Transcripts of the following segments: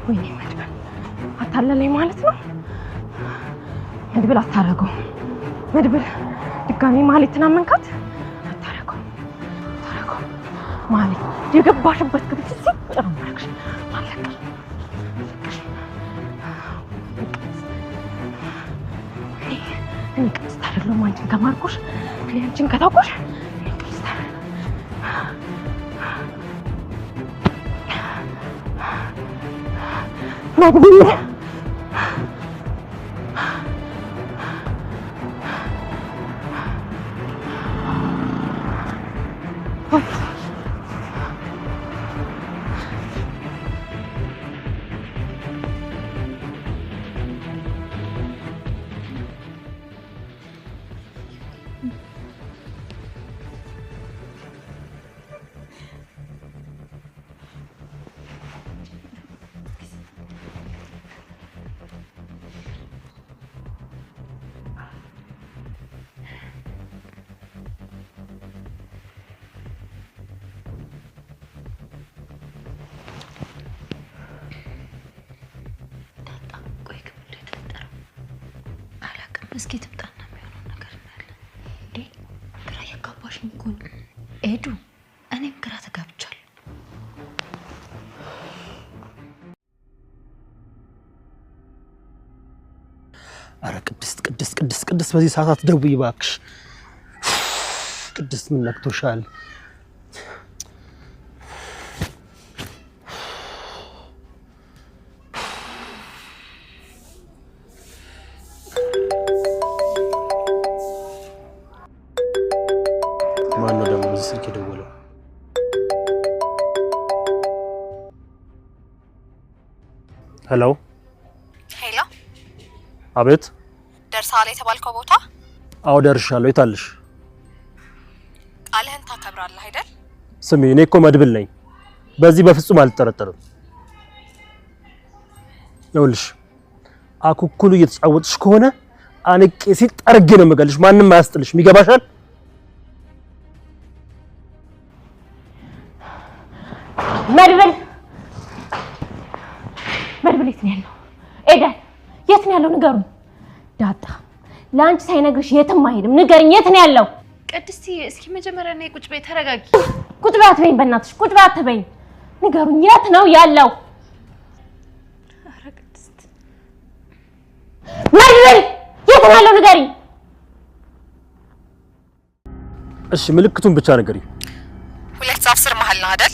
ወይኔ መድብል አታለለኝ ማለት ነው። መድብል አታረገው። መድብል ድጋሚ ማህሌትን አመንካት። አታረገው ማህሌት የገባሽበት ክፍል ሲጥር ማረክሽ ማለቀሽ እኔ ቅድስት አይደለሁም አንቺን ከማርኩሽ አንቺን ከታውቆሽ እኔ ቅድስት መድብል እስኪ ትምጣና የሚሆነው ነገር እናያለን። እንዴ ግራ ያጋባሽኝ እኮ ነው ኤዱ። እኔም ግራ ተጋብቻለሁ። አረ ቅድስት በዚህ ሰዓት አትደውይ እባክሽ። ቅድስት ምን ነክቶሻል? ማነው ደግሞ በዚህ ስልክ የደወለው? ሄሎ ሄሎ፣ አቤት። ደርሰሃል የተባልከው ቦታ? አዎ ደርሻለሁ። የት አለሽ? ቃልህን ታከብራለህ አይደል? ስሚ፣ እኔ እኮ መድብል ነኝ። በዚህ በፍጹም አልጠረጠርም። ይኸውልሽ አኩኩሉ እየተጫወትሽ ከሆነ አንቄ ሲል ጠርጌ ነው የምገልሽ። ማንንም አያስጥልሽም። ይገባሻል? መድብል የት ነው ያለው? ኤደን የት ነው ያለው? ንገሩኝ። ዳጣ ለአንቺ ሳይነግርሽ የትም አይሄድም። ንገርኝ፣ የት ነው ያለው? ቅድስቲ እስኪ መጀመሪያ ነይ፣ ቁጭ በይ፣ ተረጋጊ። ቁጭ በይ አትበይኝ፣ በእናትሽ ቁጭ በይ አትበይኝ። ንገሩኝ፣ የት ነው ያለው? ኧረ ቅድስት መድብል የት ነው ያለው? ንገሪኝ። እሺ ምልክቱን ብቻ ንገሪኝ። 2 ዛፍ ስር መሀል ነው አይደል?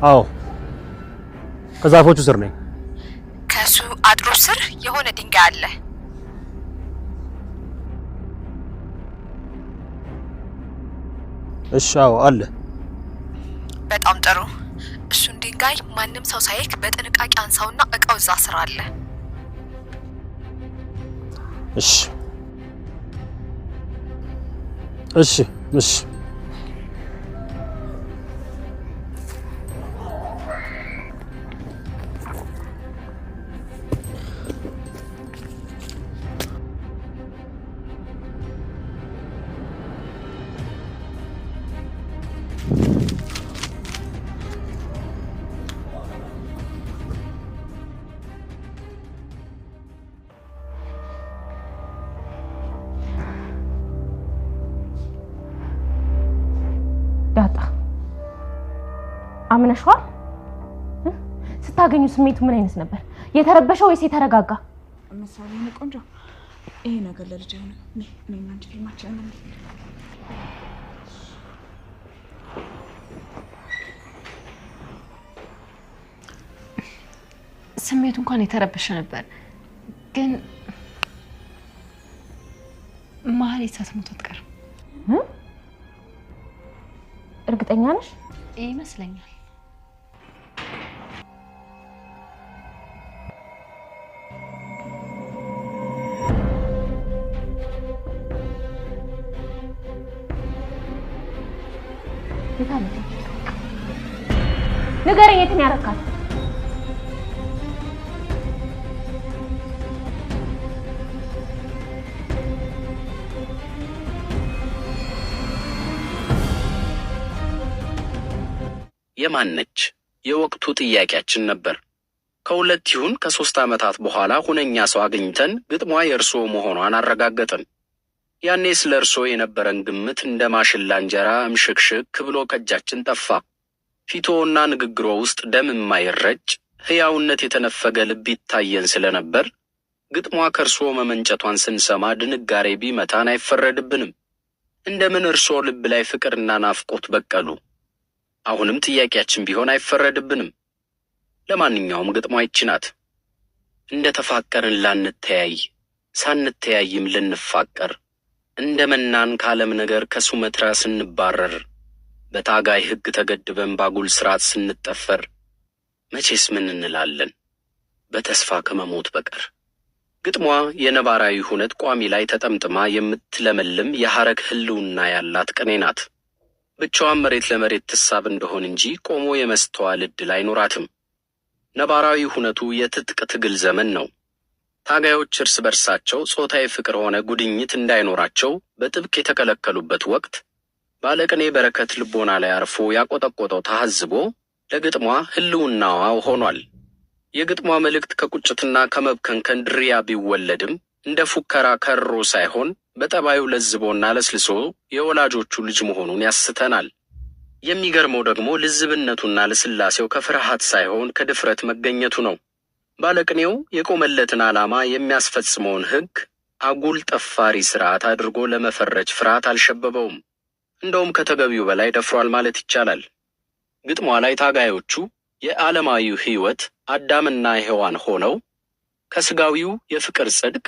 አዎ ከዛፎቹ ስር ነኝ። ከሱ አጥሩ ስር የሆነ ድንጋይ አለ። እሺ አዎ አለ። በጣም ጥሩ። እሱን ድንጋይ ማንም ሰው ሳይክ በጥንቃቄ አንሳውና እቃው እዛ ስር አለ። እሺ እሺ እሺ ዳጣ አምነሽዋል? ስታገኙ ስሜቱ ምን አይነት ነበር? የተረበሸ ወይስ የተረጋጋ? መሳሪያ ነው ቆንጆ። ይሄ ነገር ለልጅ አይሆንም። ነይ አንቺ ፊልማችን ነው። ስሜቱ እንኳን የተረበሸ ነበር፣ ግን ማህሌት ሳትሞት አትቀርም። እርግጠኛ ነሽ? ይመስለኛል። ንገረኝ፣ የት ነው ያረካት? የማነች የወቅቱ ጥያቄያችን ነበር። ከሁለት ይሁን ከ3 ዓመታት በኋላ ሁነኛ ሰው አግኝተን ግጥሟ የእርሶ መሆኗን አረጋገጥን። ያኔ ስለ እርሶ የነበረን ግምት እንደ ማሽላ እንጀራ እምሽክሽክ ብሎ ከእጃችን ጠፋ። ፊቶና ንግግሮ ውስጥ ደም የማይረጭ ሕያውነት የተነፈገ ልብ ይታየን ስለነበር ግጥሟ ከእርሶ መመንጨቷን ስንሰማ ድንጋሬ ቢመታን አይፈረድብንም። እንደምን እርሶ ልብ ላይ ፍቅርና ናፍቆት በቀሉ? አሁንም ጥያቄያችን ቢሆን አይፈረድብንም። ለማንኛውም ግጥሟ ይህች ናት። እንደ ተፋቀርን ላንተያይ፣ ሳንተያይም ልንፋቀር፣ እንደ መናን ካለም ነገር ከሱመትራ ስንባረር፣ በታጋይ ሕግ ተገድበን ባጉል ስርዓት ስንጠፈር፣ መቼስ ምን እንላለን በተስፋ ከመሞት በቀር። ግጥሟ የነባራዊ ሁነት ቋሚ ላይ ተጠምጥማ የምትለመልም የሐረግ ህልውና ያላት ቅኔ ናት። ብቻዋን መሬት ለመሬት ትሳብ እንደሆን እንጂ ቆሞ የመስተዋል ዕድል አይኖራትም። ነባራዊ ሁነቱ የትጥቅ ትግል ዘመን ነው። ታጋዮች እርስ በርሳቸው ጾታዊ ፍቅር ሆነ ጉድኝት እንዳይኖራቸው በጥብቅ የተከለከሉበት ወቅት ባለቅኔ በረከት ልቦና ላይ አርፎ ያቆጠቆጠው ታህዝቦ ለግጥሟ ህልውናዋ ሆኗል። የግጥሟ መልእክት ከቁጭትና ከመብከንከን ድሪያ ቢወለድም እንደ ፉከራ ከሮ ሳይሆን በጠባዩ ለዝቦና ለስልሶ የወላጆቹ ልጅ መሆኑን ያስተናል። የሚገርመው ደግሞ ልዝብነቱና ለስላሴው ከፍርሃት ሳይሆን ከድፍረት መገኘቱ ነው። ባለቅኔው የቆመለትን ዓላማ የሚያስፈጽመውን ሕግ አጉል ጠፋሪ ስርዓት አድርጎ ለመፈረጅ ፍርሃት አልሸበበውም። እንደውም ከተገቢው በላይ ደፍሯል ማለት ይቻላል። ግጥሟ ላይ ታጋዮቹ የዓለማዊው ሕይወት አዳምና ሔዋን ሆነው ከስጋዊው የፍቅር ጽድቅ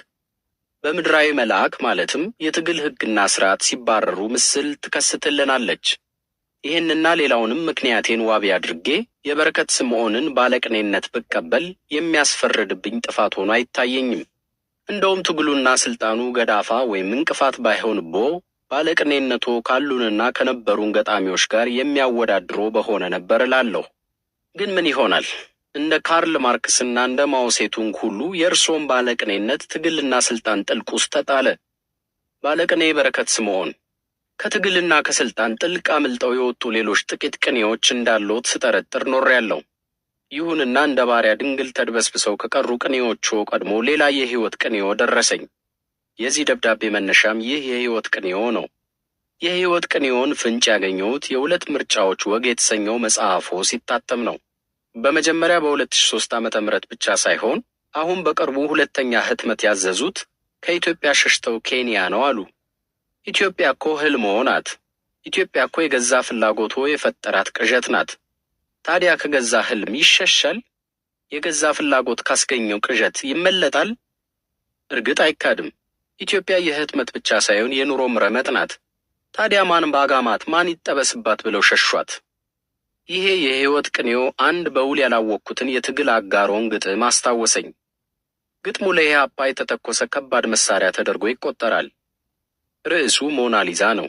በምድራዊ መልአክ ማለትም የትግል ሕግና ስርዓት ሲባረሩ ምስል ትከስትልናለች። ይህንና ሌላውንም ምክንያቴን ዋቢ አድርጌ የበረከት ስምዖንን ባለቅኔነት ብቀበል የሚያስፈርድብኝ ጥፋት ሆኖ አይታየኝም። እንደውም ትግሉና ስልጣኑ ገዳፋ ወይም እንቅፋት ባይሆንቦ ባለቅኔነቶ ካሉንና ከነበሩን ገጣሚዎች ጋር የሚያወዳድሮ በሆነ ነበር እላለሁ። ግን ምን ይሆናል፣ እንደ ካርል ማርክስና እንደ ማውሴቱንግ ሁሉ የእርሶም ባለቅኔነት ትግልና ስልጣን ጥልቅ ውስጥ ተጣለ። ባለቅኔ በረከት ስምዖን ከትግልና ከስልጣን ጥልቅ አምልጠው የወጡ ሌሎች ጥቂት ቅኔዎች እንዳሉት ስጠረጥር ኖሬያለሁ። ይሁንና እንደ ባሪያ ድንግል ተድበስብሰው ከቀሩ ቅኔዎቹ ቀድሞ ሌላ የሕይወት ቅኔዎ ደረሰኝ። የዚህ ደብዳቤ መነሻም ይህ የሕይወት ቅኔዎ ነው። የሕይወት ቅኔዎን ፍንጭ ያገኘሁት የሁለት ምርጫዎች ወግ የተሰኘው መጽሐፎ ሲታተም ነው። በመጀመሪያ በ2003 ዓ.ም ብቻ ሳይሆን አሁን በቅርቡ ሁለተኛ ህትመት ያዘዙት ከኢትዮጵያ ሸሽተው ኬንያ ነው አሉ። ኢትዮጵያ እኮ ህልምዎ ናት። ኢትዮጵያ እኮ የገዛ ፍላጎቶ የፈጠራት ቅዠት ናት። ታዲያ ከገዛ ህልም ይሸሻል? የገዛ ፍላጎት ካስገኘው ቅዠት ይመለጣል? እርግጥ አይካድም። ኢትዮጵያ የህትመት ብቻ ሳይሆን የኑሮም ረመጥ ናት። ታዲያ ማን ባጋማት ማን ይጠበስባት ብለው ሸሿት? ይሄ የሕይወት ቅኔው አንድ በውል ያላወቅኩትን የትግል አጋሮን ግጥም አስታወሰኝ። ግጥሙ ለኢህአፓ የተተኮሰ ከባድ መሳሪያ ተደርጎ ይቆጠራል። ርዕሱ ሞናሊዛ ነው።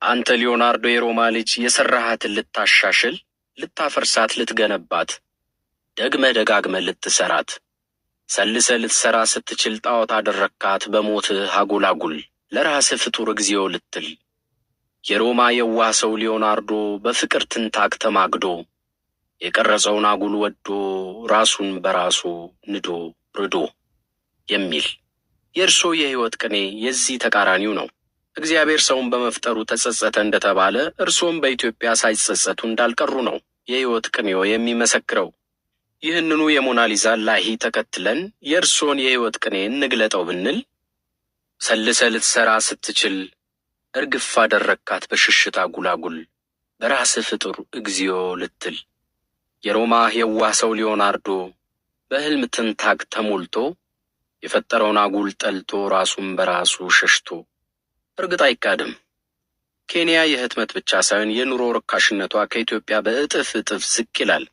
አንተ ሊዮናርዶ የሮማ ልጅ የሰራሃትን ልታሻሽል፣ ልታፈርሳት፣ ልትገነባት፣ ደግመ ደጋግመ ልትሰራት፣ ሰልሰ ልትሰራ ስትችል ጣዖት አደረካት በሞትህ አጉላጉል ለራስህ ፍጡር እግዚኦ ልትል። የሮማ የዋህ ሰው ሊዮናርዶ በፍቅር ትንታግ ተማግዶ የቀረጸውን አጉል ወዶ ራሱን በራሱ ንዶ ርዶ የሚል የእርሶ የሕይወት ቅኔ የዚህ ተቃራኒው ነው። እግዚአብሔር ሰውን በመፍጠሩ ተጸጸተ እንደተባለ እርሶም በኢትዮጵያ ሳይጸጸቱ እንዳልቀሩ ነው የሕይወት ቅኔው የሚመሰክረው። ይህንኑ የሞናሊዛ ላሂ ተከትለን የእርሶን የሕይወት ቅኔ እንግለጠው ብንል ሰልሰ ልትሰራ ስትችል እርግፍ አደረካት በሽሽት አጉላጉል በራስህ ፍጡር እግዚኦ ልትል። የሮማ የዋህ ሰው ሊዮናርዶ በሕልም ትንታግ ተሞልቶ የፈጠረውን አጉል ጠልቶ ራሱን በራሱ ሸሽቶ። እርግጥ አይካድም ኬንያ የህትመት ብቻ ሳይሆን የኑሮ ርካሽነቷ ከኢትዮጵያ በእጥፍ ዝቅ ይላል።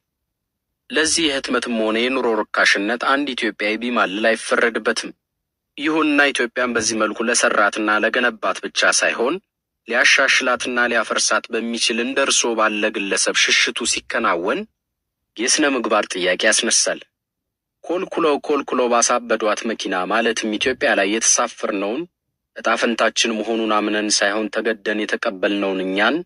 ለዚህ የህትመትም ሆነ የኑሮ ርካሽነት አንድ ኢትዮጵያዊ ቢማልል አይፈረድበትም። ይሁንና ኢትዮጵያን በዚህ መልኩ ለሰራትና ለገነባት ብቻ ሳይሆን ሊያሻሽላትና ሊያፈርሳት በሚችል እንደ እርሶ ባለ ግለሰብ ሽሽቱ ሲከናወን የሥነ ምግባር ጥያቄ ያስነሳል። ኮልኩለው ባሳበዷት መኪና ማለትም ኢትዮጵያ ላይ የተሳፈርነውን ዕጣ ፈንታችን መሆኑን አምነን ሳይሆን ተገደን የተቀበልነውን እኛን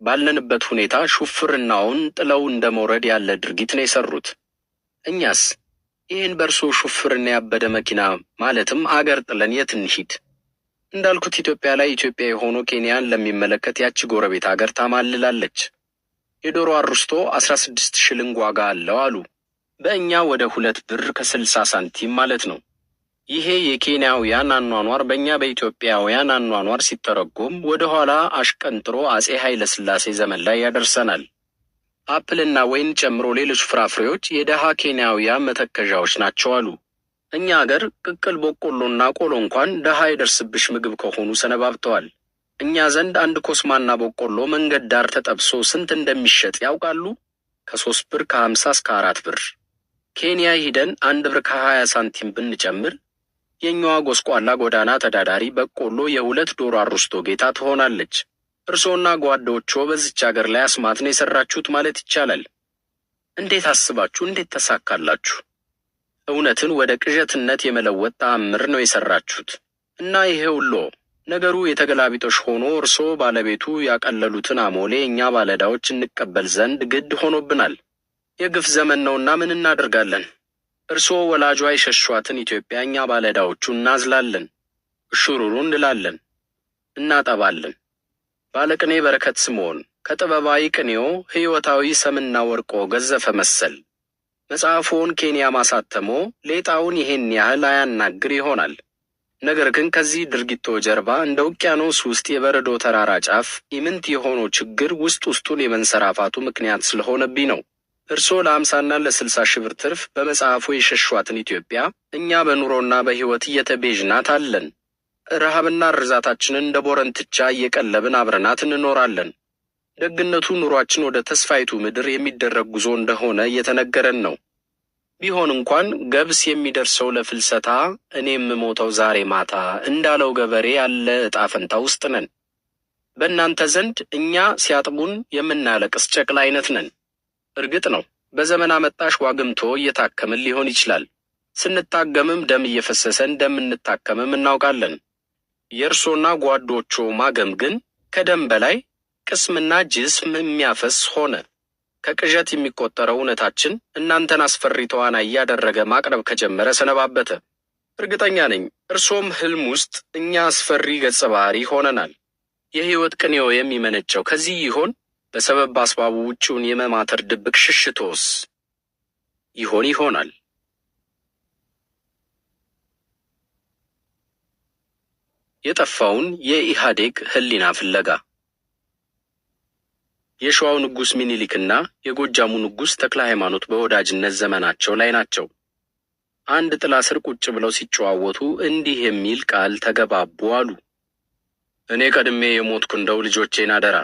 ባለንበት ሁኔታ ሹፍርናውን ጥለው እንደመውረድ ያለ ድርጊት ነው የሰሩት። እኛስ ይህን በእርሶ ሹፍርና ያበደ መኪና ማለትም አገር ጥለን የት እንሂድ? እንዳልኩት ኢትዮጵያ ላይ ኢትዮጵያ የሆኑ ኬንያን ለሚመለከት ያቺ ጎረቤት አገር ታማልላለች። የዶሮ አሩስቶ 16 ሽልንግ ዋጋ አለው አሉ። በእኛ ወደ 2 ብር ከ60 ሳንቲም ማለት ነው። ይሄ የኬንያውያን አኗኗር በእኛ በኢትዮጵያውያን አኗኗር ሲተረጎም ወደ ኋላ አሽቀንጥሮ አጼ ኃይለ ሥላሴ ዘመን ላይ ያደርሰናል። አፕልና ወይን ጨምሮ ሌሎች ፍራፍሬዎች የደሃ ኬንያውያን መተከዣዎች ናቸው አሉ። እኛ አገር ቅቅል በቆሎና ቆሎ እንኳን ደሃ የደርስብሽ ምግብ ከሆኑ ሰነባብተዋል። እኛ ዘንድ አንድ ኮስማና በቆሎ መንገድ ዳር ተጠብሶ ስንት እንደሚሸጥ ያውቃሉ? ከ3 ብር ከ50 እስከ 4 ብር። ኬንያ ሂደን 1 ብር ከ20 ሳንቲም ብንጨምር የኛዋ ጎስቋላ ጎዳና ተዳዳሪ በቆሎ የ2 ዶሮ አሩስቶ ጌታ ትሆናለች። እርሶና ጓዶቹ በዚች ሀገር ላይ አስማት ነው የሰራችሁት ማለት ይቻላል። እንዴት አስባችሁ እንዴት ተሳካላችሁ? እውነትን ወደ ቅዠትነት የመለወጥ ተአምር ነው የሰራችሁት። እና ይሄውሎ ነገሩ የተገላቢጦሽ ሆኖ እርሶ ባለቤቱ ያቀለሉትን አሞሌ እኛ ባለዳዎች እንቀበል ዘንድ ግድ ሆኖብናል። የግፍ ዘመን ነውና ምን እናደርጋለን? እርሶ ወላጇ የሸሿትን ኢትዮጵያ እኛ ባለዳዎቹ እናዝላለን፣ እሹሩሩ እንላለን፣ እናጠባለን። ባለቅኔ በረከት ስምዖን ከጥበባዊ ቅኔዎ ሕይወታዊ ሰምና ወርቆ ገዘፈ መሰል መጽሐፎን ኬንያ ማሳተሞ ሌጣውን ይሄን ያህል አያናግር ይሆናል። ነገር ግን ከዚህ ድርጊቶ ጀርባ እንደ ውቅያኖስ ውስጥ የበረዶ ተራራ ጫፍ ኢምንት የሆነው ችግር ውስጥ ውስጡን የመንሰራፋቱ ምክንያት ስለሆነብኝ ነው። እርሶ ለ50ና ለ60 ሺህ ብር ትርፍ በመጽሐፉ የሸሿትን ኢትዮጵያ እኛ በኑሮና በሕይወት እየተቤዥናት አለን። ረሃብና ርዛታችንን እንደ ቦረንትቻ እየቀለብን አብረናት እንኖራለን። ደግነቱ ኑሯችን ወደ ተስፋይቱ ምድር የሚደረግ ጉዞ እንደሆነ እየተነገረን ነው። ቢሆን እንኳን ገብስ የሚደርሰው ለፍልሰታ እኔ የምሞተው ዛሬ ማታ እንዳለው ገበሬ ያለ ዕጣ ፈንታ ውስጥ ነን። በእናንተ ዘንድ እኛ ሲያጥቡን የምናለቅስ ጨቅላ አይነት ነን። እርግጥ ነው በዘመን አመጣሽ ዋግምቶ እየታከምን ሊሆን ይችላል። ስንታገምም ደም እየፈሰሰ እንደምንታከምም እናውቃለን። የእርሶና ጓዶቹ ማገም ግን ከደም በላይ ቅስምና ጅስም የሚያፈስ ሆነ። ከቅዠት የሚቆጠረው እውነታችን እናንተን አስፈሪ ተዋናይ እያደረገ ማቅረብ ከጀመረ ሰነባበተ። እርግጠኛ ነኝ እርሶም ህልም ውስጥ እኛ አስፈሪ ገጸ ባህሪ ሆነናል። የሕይወት ቅኔው የሚመነጨው ከዚህ ይሆን? በሰበብ አስባቡ ውጪውን የመማተር ድብቅ ሽሽቶስ ይሆናል። የጠፋውን የኢህአዴግ ህሊና ፍለጋ። የሸዋው ንጉሥ ሚኒሊክና የጎጃሙ ንጉሥ ተክለ ሃይማኖት በወዳጅነት ዘመናቸው ላይ ናቸው። አንድ ጥላ ስር ቁጭ ብለው ሲጨዋወቱ እንዲህ የሚል ቃል ተገባቡ አሉ። እኔ ቀድሜ የሞትኩ እንደው ልጆቼን አደራ።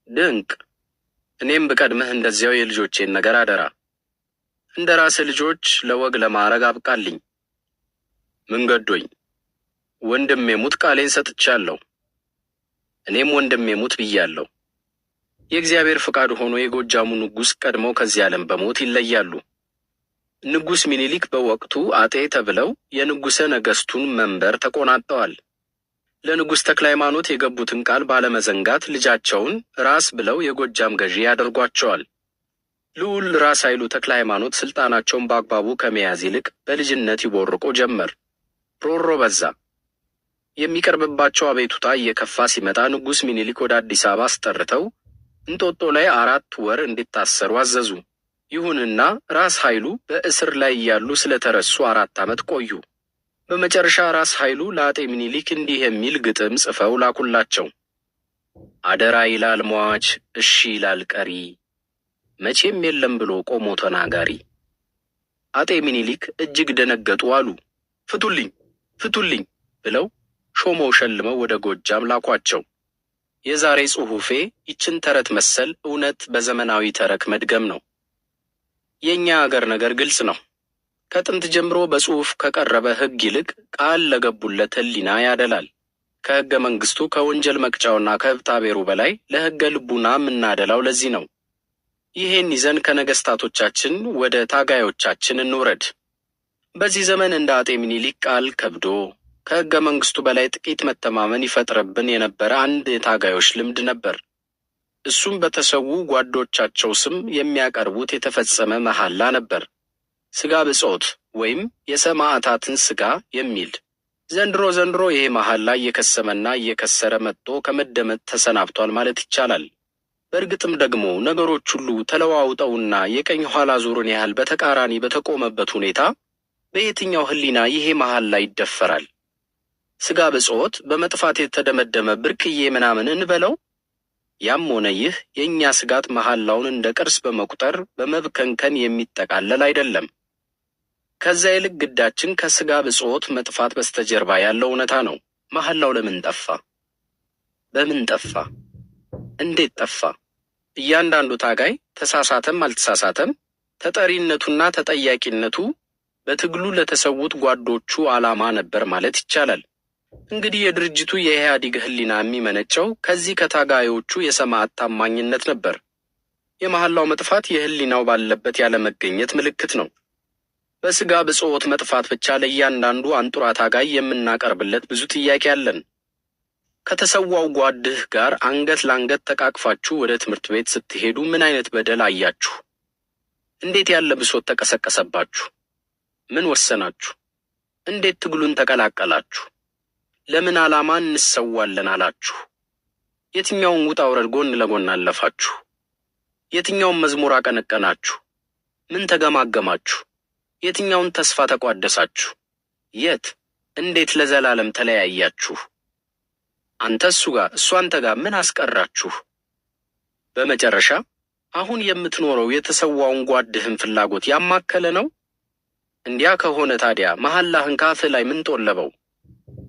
ድንቅ። እኔም ብቀድምህ እንደዚያው የልጆቼን ነገር አደራ። እንደ ራስህ ልጆች ለወግ ለማዕረግ አብቃልኝ። ምን ገዶኝ? ወንድሜ ሙት ቃሌን ሰጥቻለሁ። እኔም ወንድሜ ሙት ብያለሁ። የእግዚአብሔር ፍቃድ ሆኖ የጎጃሙ ንጉሥ ቀድመው ከዚህ ዓለም በሞት ይለያሉ። ንጉሥ ሚኒሊክ በወቅቱ አጤ ተብለው የንጉሠ ነገሥቱን መንበር ተቆናጠዋል። ለንጉሥ ተክለ ሃይማኖት የገቡትን ቃል ባለመዘንጋት ልጃቸውን ራስ ብለው የጎጃም ገዢ ያደርጓቸዋል። ልዑል ራስ ኃይሉ ተክለ ሃይማኖት ስልጣናቸውን በአግባቡ ከመያዝ ይልቅ በልጅነት ይቦርቁ ጀመር። ሮሮ በዛ። የሚቀርብባቸው አቤቱታ እየከፋ ሲመጣ ንጉሥ ሚኒሊክ ወደ አዲስ አበባ አስጠርተው እንጦጦ ላይ 4 ወር እንዲታሰሩ አዘዙ። ይሁንና ራስ ኃይሉ በእስር ላይ እያሉ ስለተረሱ 4 ዓመት ቆዩ። በመጨረሻ ራስ ኃይሉ ለአጤ ሚኒሊክ እንዲህ የሚል ግጥም ጽፈው ላኩላቸው። አደራ ይላል ሟች፣ እሺ ይላል ቀሪ፣ መቼም የለም ብሎ ቆሞ ተናጋሪ። አጤ ሚኒሊክ እጅግ ደነገጡ አሉ። ፍቱልኝ ፍቱልኝ ብለው ሾመው ሸልመው ወደ ጎጃም ላኳቸው። የዛሬ ጽሑፌ ይችን ተረት መሰል እውነት በዘመናዊ ተረክ መድገም ነው። የኛ አገር ነገር ግልጽ ነው። ከጥንት ጀምሮ በጽሑፍ ከቀረበ ሕግ ይልቅ ቃል ለገቡለት ሕሊና ያደላል። ከሕገ መንግሥቱ ከወንጀል መቅጫውና ከህብታቤሩ በላይ ለሕገ ልቡና የምናደላው ለዚህ ነው። ይሄን ይዘን ከነገሥታቶቻችን ወደ ታጋዮቻችን እንውረድ። በዚህ ዘመን እንደ አጤ ሚኒሊክ ቃል ከብዶ ከሕገ መንግሥቱ በላይ ጥቂት መተማመን ይፈጥርብን የነበረ አንድ የታጋዮች ልምድ ነበር። እሱም በተሰዉ ጓዶቻቸው ስም የሚያቀርቡት የተፈጸመ መሐላ ነበር። ስጋ ብጾት ወይም የሰማዕታትን ስጋ የሚል። ዘንድሮ ይሄ መሐላ እየከሰመና እየከሰረ መጥቶ ከመደመጥ ተሰናብቷል ማለት ይቻላል። በእርግጥም ደግሞ ነገሮች ሁሉ ተለዋውጠውና የቀኝ ኋላ ዙርን ያህል በተቃራኒ በተቆመበት ሁኔታ በየትኛው ህሊና ይሄ መሐላ ይደፈራል? ስጋ ብጾት በመጥፋት የተደመደመ ብርቅዬ ምናምን እንበለው። ያም ሆነ ይህ የእኛ ስጋት መሐላውን እንደ ቅርስ በመቁጠር በመብከንከን የሚጠቃለል አይደለም። ከዛ ይልቅ ግዳችን ከስጋ ብጾት መጥፋት በስተጀርባ ያለው እውነታ ነው። መሐላው ለምን ጠፋ? በምን ጠፋ? እንዴት ጠፋ? እያንዳንዱ ታጋይ ተሳሳተም አልተሳሳተም ተጠሪነቱና ተጠያቂነቱ በትግሉ ለተሰዉት ጓዶቹ ዓላማ ነበር ማለት ይቻላል። እንግዲህ የድርጅቱ የኢህአዴግ ህሊና የሚመነጨው ከዚህ ከታጋዮቹ የሰማዕት ታማኝነት ነበር። የመሐላው መጥፋት የህሊናው ባለበት ያለመገኘት ምልክት ነው። በስጋ ብጾት መጥፋት ብቻ ለእያንዳንዱ አንጡራ ታጋይ የምናቀርብለት ብዙ ጥያቄ አለን። ከተሰዋው ጓድህ ጋር አንገት ለአንገት ተቃቅፋችሁ ወደ ትምህርት ቤት ስትሄዱ ምን አይነት በደል አያችሁ? እንዴት ያለ ብሶት ተቀሰቀሰባችሁ? ምን ወሰናችሁ? እንዴት ትግሉን ተቀላቀላችሁ? ለምን ዓላማ እንሰዋለን አላችሁ? የትኛውን ውጣ ውረድ ጎን ለጎን አለፋችሁ? የትኛውን መዝሙር አቀነቀናችሁ? ምን ተገማገማችሁ? የትኛውን ተስፋ ተቋደሳችሁ? የት እንዴት ለዘላለም ተለያያችሁ? አንተ እሱ ጋር እሱ አንተ ጋር ምን አስቀራችሁ? በመጨረሻ አሁን የምትኖረው የተሰዋውን ጓድህን ፍላጎት ያማከለ ነው? እንዲያ ከሆነ ታዲያ መሐላህን ካፍህ ላይ ምን ጦለበው?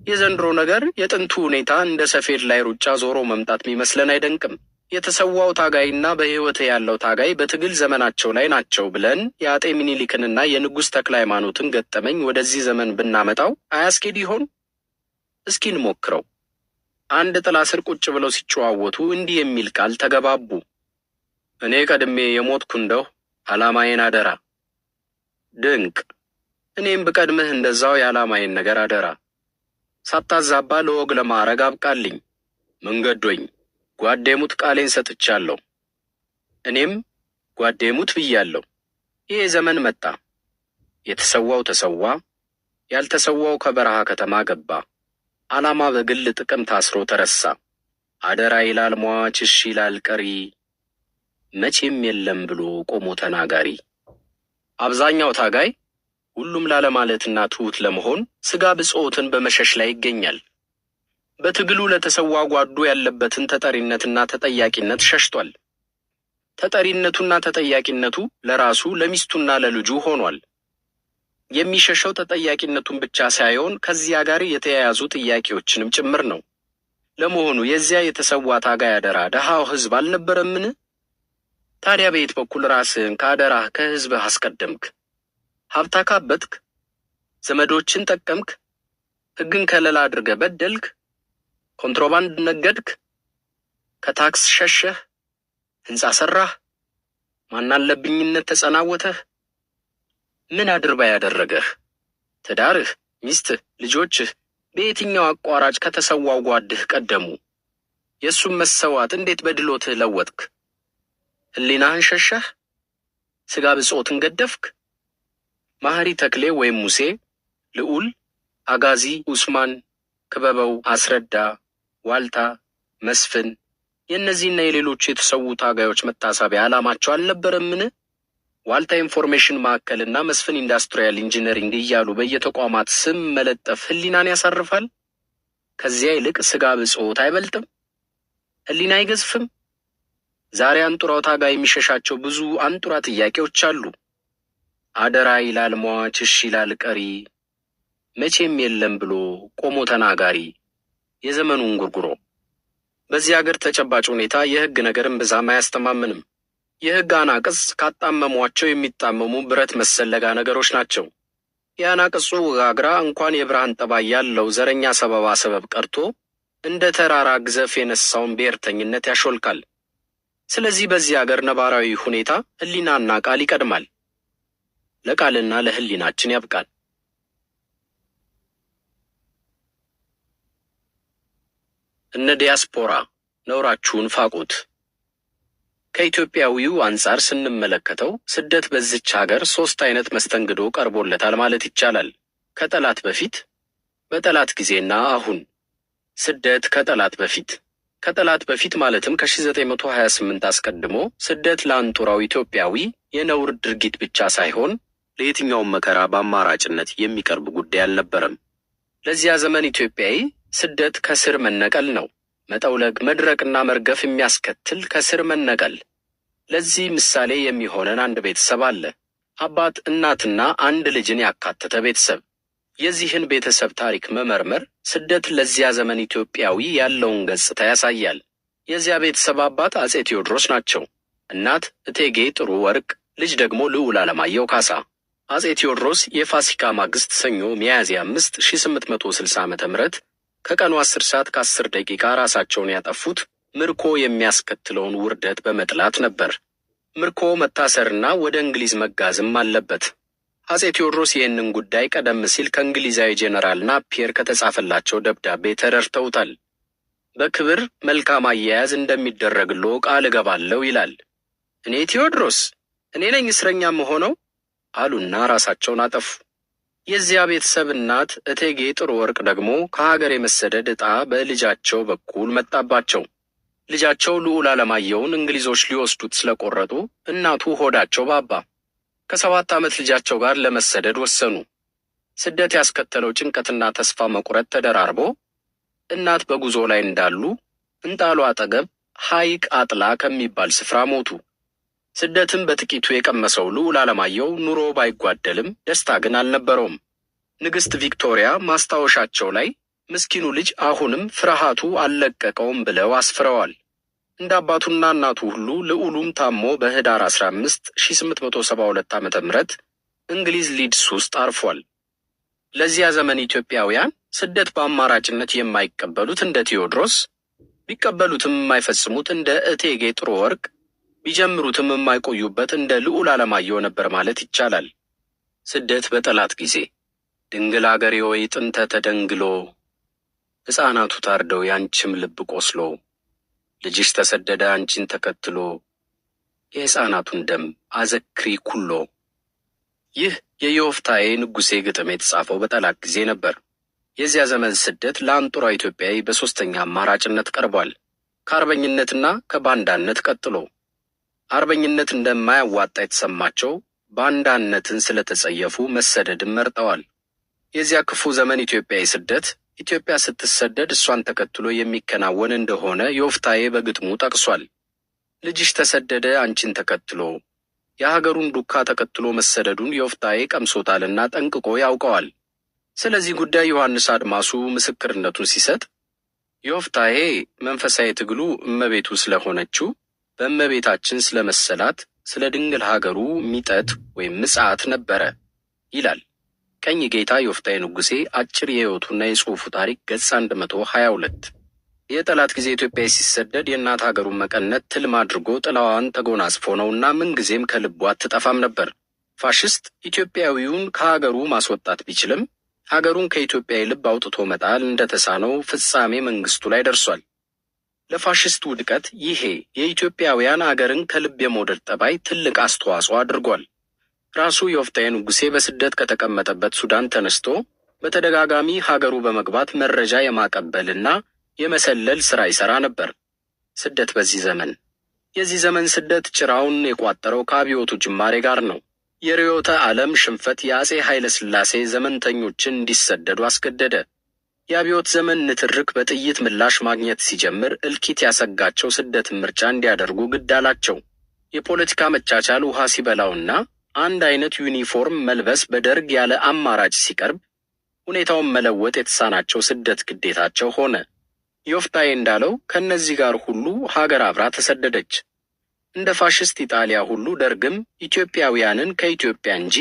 የዘንድሮ ነገር የጥንቱ ሁኔታ እንደ ሰፌድ ላይ ሩጫ ዞሮ መምጣት የሚመስለን አይደንቅም። የተሰዋው ታጋይና በሕይወት ያለው ታጋይ በትግል ዘመናቸው ላይ ናቸው ብለን የአጤ ምኒልክንና የንጉሥ ተክለ ሃይማኖትን ገጠመኝ ወደዚህ ዘመን ብናመጣው አያስኬድ ይሆን? እስኪ እንሞክረው። አንድ ጥላ ስር ቁጭ ብለው ሲጨዋወቱ እንዲህ የሚል ቃል ተገባቡ። እኔ ቀድሜ የሞትኩ እንደው ዓላማዬን አደራ። ድንቅ። እኔም ብቀድምህ እንደዛው የዓላማዬን ነገር አደራ። ሳታዛባ ለወግ ለማዕረግ አብቃልኝ። መንገዶኝ ጓዴሙት ቃሌን ሰጥቻለሁ። እኔም ጓዴሙት ብያለሁ። ይሄ ዘመን መጣ። የተሰዋው ተሰዋ፣ ያልተሰዋው ከበረሃ ከተማ ገባ። ዓላማ በግል ጥቅም ታስሮ ተረሳ። አደራ ይላል ሟች፣ እሺ ይላል ቀሪ፣ መቼም የለም ብሎ ቆሞ ተናጋሪ። አብዛኛው ታጋይ ሁሉም ላለማለትና ትሑት ለመሆን ስጋ ብጾትን በመሸሽ ላይ ይገኛል። በትግሉ ለተሰዋ ጓዱ ያለበትን ተጠሪነትና ተጠያቂነት ሸሽቷል። ተጠሪነቱና ተጠያቂነቱ ለራሱ ለሚስቱና ለልጁ ሆኗል። የሚሸሸው ተጠያቂነቱን ብቻ ሳይሆን ከዚያ ጋር የተያያዙ ጥያቄዎችንም ጭምር ነው። ለመሆኑ የዚያ የተሰዋ ታጋይ አደራ ደሃው ሕዝብ አልነበረምን? ታዲያ በየት በኩል ራስህን ከአደራህ ከሕዝብህ አስቀደምክ? ሀብት አካበትክ? ዘመዶችን ጠቀምክ? ሕግን ከለላ አድርገህ በደልክ? ኮንትሮባንድ ነገድክ? ከታክስ ሸሸህ? ሕንፃ ሠራህ? ማናለብኝነት ተጸናወተህ? ምን አድርባ ያደረገህ? ትዳርህ፣ ሚስትህ፣ ልጆችህ በየትኛው አቋራጭ ከተሰዋው ጓድህ ቀደሙ? የእሱም መሰዋት እንዴት በድሎትህ ለወጥክ? ሕሊናህን ሸሸህ? ስጋ ብጾትን ገደፍክ? ማህሪ ተክሌ ወይም ሙሴ፣ ልዑል፣ አጋዚ፣ ኡስማን፣ ክበበው፣ አስረዳ፣ ዋልታ፣ መስፍን የእነዚህና የሌሎች የተሰዉ ታጋዮች መታሰቢያ ዓላማቸው አልነበረምን? ዋልታ ኢንፎርሜሽን ማዕከልና መስፍን ኢንዱስትሪያል ኢንጂነሪንግ እያሉ በየተቋማት ስም መለጠፍ ሕሊናን ያሳርፋል? ከዚያ ይልቅ ስጋ ብጾት አይበልጥም? ሕሊና አይገዝፍም? ዛሬ አንጡራው ታጋይ የሚሸሻቸው ብዙ አንጡራ ጥያቄዎች አሉ። አደራ ይላል ሟች፣ እሺ ይላል ቀሪ፣ መቼም የለም ብሎ ቆሞ ተናጋሪ። የዘመኑ እንጉርጉሮ። በዚህ አገር ተጨባጭ ሁኔታ የሕግ ነገርን ብዛም አያስተማምንም። የሕግ አናቅጽ ካጣመሟቸው የሚጣመሙ ብረት መሰል ለጋ ነገሮች ናቸው። የአናቅጹ ውጋግራ እንኳን የብርሃን ጠባይ ያለው ዘረኛ ሰበባ ሰበብ ቀርቶ እንደ ተራራ ግዘፍ የነሳውን ብሔርተኝነት ያሾልካል። ስለዚህ በዚህ አገር ነባራዊ ሁኔታ ሕሊናና ቃል ይቀድማል። ለቃልና ለሕሊናችን ያብቃል። እነ ዲያስፖራ ነውራችሁን ፋቁት። ከኢትዮጵያዊው አንጻር ስንመለከተው ስደት በዚች ሀገር 3 አይነት መስተንግዶ ቀርቦለታል ማለት ይቻላል። ከጠላት በፊት፣ በጠላት ጊዜና አሁን። ስደት ከጠላት በፊት ማለትም ከ1928 አስቀድሞ ስደት ለአንጡራው ኢትዮጵያዊ የነውር ድርጊት ብቻ ሳይሆን ለየትኛውም መከራ በአማራጭነት የሚቀርብ ጉዳይ አልነበረም። ለዚያ ዘመን ኢትዮጵያዊ ስደት ከስር መነቀል ነው። መጠውለግ፣ መድረቅና መርገፍ የሚያስከትል ከስር መነቀል። ለዚህ ምሳሌ የሚሆነን አንድ ቤተሰብ አለ። አባት፣ እናትና አንድ ልጅን ያካተተ ቤተሰብ። የዚህን ቤተሰብ ታሪክ መመርመር ስደት ለዚያ ዘመን ኢትዮጵያዊ ያለውን ገጽታ ያሳያል። የዚያ ቤተሰብ አባት አጼ ቴዎድሮስ ናቸው። እናት እቴጌ ጥሩ ወርቅ፣ ልጅ ደግሞ ልዑል ዓለማየሁ ካሳ። አጼ ቴዎድሮስ የፋሲካ ማግስት ሰኞ ሚያዝያ 5 1860 ዓ.ም ከቀኑ 10 ሰዓት ከ10 ደቂቃ ራሳቸውን ያጠፉት ምርኮ የሚያስከትለውን ውርደት በመጥላት ነበር። ምርኮ መታሰርና ወደ እንግሊዝ መጋዝም አለበት። አጼ ቴዎድሮስ ይህንን ጉዳይ ቀደም ሲል ከእንግሊዛዊ ጄኔራል ናፒየር ከተጻፈላቸው ደብዳቤ ተረድተውታል። በክብር መልካም አያያዝ እንደሚደረግልዎ ቃል እገባለሁ ይላል። እኔ ቴዎድሮስ እኔ ነኝ እስረኛ መሆነው አሉና ራሳቸውን አጠፉ። የዚያ ቤተሰብ እናት እቴጌ ጥሩ ወርቅ ደግሞ ከሀገር የመሰደድ ዕጣ በልጃቸው በኩል መጣባቸው። ልጃቸው ልዑል ዓለማየሁን እንግሊዞች ሊወስዱት ስለቆረጡ እናቱ ሆዳቸው ባባ። ከ7 ዓመት ልጃቸው ጋር ለመሰደድ ወሰኑ። ስደት ያስከተለው ጭንቀትና ተስፋ መቁረጥ ተደራርቦ እናት በጉዞ ላይ እንዳሉ እንጣሉ አጠገብ ሐይቅ አጥላ ከሚባል ስፍራ ሞቱ። ስደትም በጥቂቱ የቀመሰው ልዑል ዓለማየሁ ኑሮ ባይጓደልም ደስታ ግን አልነበረውም። ንግሥት ቪክቶሪያ ማስታወሻቸው ላይ ምስኪኑ ልጅ አሁንም ፍርሃቱ አልለቀቀውም ብለው አስፍረዋል። እንደ አባቱና እናቱ ሁሉ ልዑሉም ታሞ በህዳር 15 1872 ዓ.ም እንግሊዝ ሊድስ ውስጥ አርፏል። ለዚያ ዘመን ኢትዮጵያውያን ስደት በአማራጭነት የማይቀበሉት እንደ ቴዎድሮስ፣ ቢቀበሉትም የማይፈጽሙት እንደ እቴጌ ጥሩ ወርቅ፣ ቢጀምሩትም የማይቆዩበት እንደ ልዑል ዓለማየሁ ነበር ማለት ይቻላል። ስደት በጠላት ጊዜ ድንግል አገሬ ሆይ ጥንተ ተደንግሎ፣ ሕፃናቱ ታርደው ያንቺም ልብ ቆስሎ፣ ልጅሽ ተሰደደ አንቺን ተከትሎ፣ የሕፃናቱን ደም አዘክሪ ኩሎ። ይህ የዮፍታሔ ንጉሴ ግጥም የተጻፈው በጠላት ጊዜ ነበር። የዚያ ዘመን ስደት ለአንጡራ ኢትዮጵያዊ በሦስተኛ አማራጭነት ቀርቧል። ከአርበኝነትና ከባንዳነት ቀጥሎ አርበኝነት እንደማያዋጣ የተሰማቸው ባንዳነትን ስለተጸየፉ መሰደድን መርጠዋል። የዚያ ክፉ ዘመን ኢትዮጵያዊ ስደት ኢትዮጵያ ስትሰደድ እሷን ተከትሎ የሚከናወን እንደሆነ ዮፍታሔ በግጥሙ ጠቅሷል። ልጅሽ ተሰደደ አንቺን ተከትሎ። የሀገሩን ዱካ ተከትሎ መሰደዱን ዮፍታሔ ቀምሶታልና ጠንቅቆ ያውቀዋል። ስለዚህ ጉዳይ ዮሐንስ አድማሱ ምስክርነቱን ሲሰጥ ዮፍታሔ መንፈሳዊ ትግሉ እመቤቱ ስለሆነችው በእመቤታችን ስለመሰላት ስለ ድንግል ሀገሩ ሚጠት ወይም ምጽአት ነበረ ይላል። ቀኝ ጌታ ዮፍታሔ ንጉሴ አጭር የሕይወቱና የጽሑፉ ታሪክ ገጽ 122። የጠላት ጊዜ ኢትዮጵያ ሲሰደድ የእናት ሀገሩን መቀነት ትልም አድርጎ ጥላዋን ተጎናጽፎ ነውና ምንጊዜም ከልቡ አትጠፋም ነበር። ፋሽስት ኢትዮጵያዊውን ከሀገሩ ማስወጣት ቢችልም ሀገሩን ከኢትዮጵያዊ ልብ አውጥቶ መጣል እንደተሳነው ፍጻሜ መንግስቱ ላይ ደርሷል። ለፋሽስቱ ውድቀት ይሄ የኢትዮጵያውያን አገርን ከልብ የመውደድ ጠባይ ትልቅ አስተዋጽኦ አድርጓል። ራሱ ዮፍታሔ ንጉሴ በስደት ከተቀመጠበት ሱዳን ተነስቶ በተደጋጋሚ ሀገሩ በመግባት መረጃ የማቀበልና የመሰለል ሥራ ይሠራ ነበር። ስደት በዚህ ዘመን የዚህ ዘመን ስደት ጭራውን የቋጠረው ከአብዮቱ ጅማሬ ጋር ነው። የርዕዮተ ዓለም ሽንፈት የአጼ ኃይለ ሥላሴ ዘመንተኞችን እንዲሰደዱ አስገደደ። የአብዮት ዘመን ንትርክ በጥይት ምላሽ ማግኘት ሲጀምር እልቂት ያሰጋቸው ስደትን ምርጫ እንዲያደርጉ ግድ አላቸው። የፖለቲካ መቻቻል ውሃ ሲበላውና አንድ አይነት ዩኒፎርም መልበስ በደርግ ያለ አማራጭ ሲቀርብ ሁኔታውን መለወጥ የተሳናቸው ስደት ግዴታቸው ሆነ። ዮፍታሔ እንዳለው ከነዚህ ጋር ሁሉ ሀገር አብራ ተሰደደች። እንደ ፋሽስት ኢጣሊያ ሁሉ ደርግም ኢትዮጵያውያንን ከኢትዮጵያ እንጂ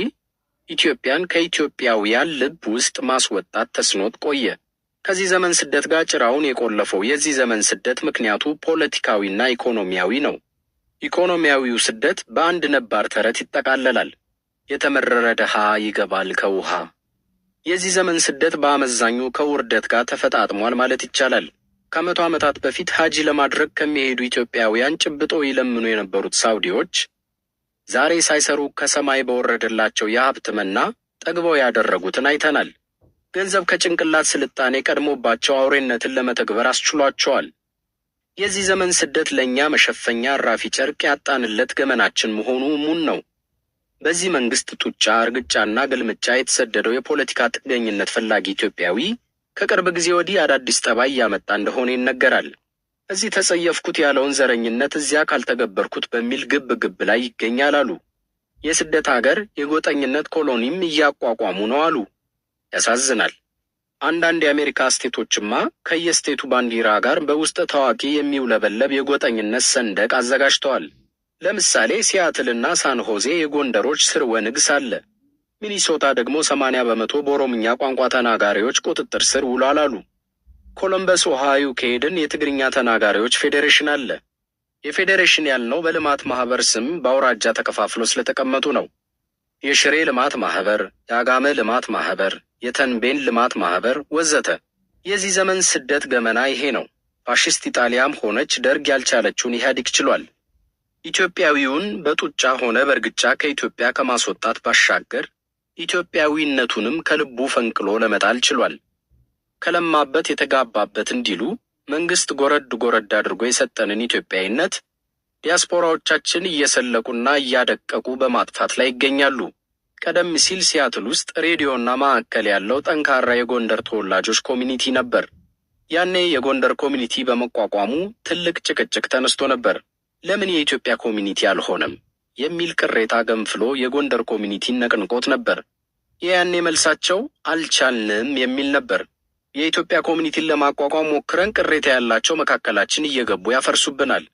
ኢትዮጵያን ከኢትዮጵያውያን ልብ ውስጥ ማስወጣት ተስኖት ቆየ። ከዚህ ዘመን ስደት ጋር ጭራውን የቆለፈው የዚህ ዘመን ስደት ምክንያቱ ፖለቲካዊና ኢኮኖሚያዊ ነው። ኢኮኖሚያዊው ስደት በአንድ ነባር ተረት ይጠቃለላል። የተመረረ ድሃ ይገባል ከውሃ። የዚህ ዘመን ስደት በአመዛኙ ከውርደት ጋር ተፈጣጥሟል ማለት ይቻላል። ከመቶ ዓመታት በፊት ሀጂ ለማድረግ ከሚሄዱ ኢትዮጵያውያን ጭብጦ ይለምኑ የነበሩት ሳውዲዎች ዛሬ ሳይሰሩ ከሰማይ በወረደላቸው የሀብት መና ጠግበው ያደረጉትን አይተናል። ገንዘብ ከጭንቅላት ስልጣኔ ቀድሞባቸው አውሬነትን ለመተግበር አስችሏቸዋል። የዚህ ዘመን ስደት ለእኛ መሸፈኛ እራፊ ጨርቅ ያጣንለት ገመናችን መሆኑ እሙን ነው። በዚህ መንግስት ጡጫ፣ እርግጫና ግልምጫ የተሰደደው የፖለቲካ ጥገኝነት ፈላጊ ኢትዮጵያዊ ከቅርብ ጊዜ ወዲህ አዳዲስ ጠባይ እያመጣ እንደሆነ ይነገራል። እዚህ ተጸየፍኩት ያለውን ዘረኝነት እዚያ ካልተገበርኩት በሚል ግብ ግብ ላይ ይገኛል አሉ። የስደት ሀገር የጎጠኝነት ኮሎኒም እያቋቋሙ ነው አሉ። ያሳዝናል። አንዳንድ የአሜሪካ ስቴቶችማ ከየስቴቱ ባንዲራ ጋር በውስጥ ታዋቂ የሚውለበለብ የጎጠኝነት ሰንደቅ አዘጋጅተዋል። ለምሳሌ ሲያትልና ሳንሆዜ የጎንደሮች ስርወ ንግስ አለ። ሚኒሶታ ደግሞ 80% በኦሮምኛ ቋንቋ ተናጋሪዎች ቁጥጥር ስር ውሏል አሉ። ኮሎምበስ ኦሃዮ ከሄድን የትግርኛ ተናጋሪዎች ፌዴሬሽን አለ። የፌዴሬሽን ያልነው በልማት ማህበር ስም በአውራጃ ተከፋፍሎ ስለተቀመጡ ነው። የሽሬ ልማት ማህበር፣ የአጋመ ልማት ማህበር፣ የተንቤን ልማት ማህበር ወዘተ። የዚህ ዘመን ስደት ገመና ይሄ ነው። ፋሽስት ኢጣሊያም ሆነች ደርግ ያልቻለችውን ኢህአዴግ ችሏል። ኢትዮጵያዊውን በጡጫ ሆነ በእርግጫ ከኢትዮጵያ ከማስወጣት ባሻገር ኢትዮጵያዊነቱንም ከልቡ ፈንቅሎ ለመጣል ችሏል። ከለማበት የተጋባበት እንዲሉ መንግስት ጎረድ ጎረድ አድርጎ የሰጠንን ኢትዮጵያዊነት ዲያስፖራዎቻችን እየሰለቁና እያደቀቁ በማጥፋት ላይ ይገኛሉ። ቀደም ሲል ሲያትል ውስጥ ሬዲዮና ማዕከል ያለው ጠንካራ የጎንደር ተወላጆች ኮሚኒቲ ነበር። ያኔ የጎንደር ኮሚኒቲ በመቋቋሙ ትልቅ ጭቅጭቅ ተነስቶ ነበር። ለምን የኢትዮጵያ ኮሚኒቲ አልሆነም የሚል ቅሬታ ገንፍሎ የጎንደር ኮሚኒቲን ነቅንቆት ነበር። የያኔ መልሳቸው አልቻልንም የሚል ነበር። የኢትዮጵያ ኮሚኒቲን ለማቋቋም ሞክረን ቅሬታ ያላቸው መካከላችን እየገቡ ያፈርሱብናል።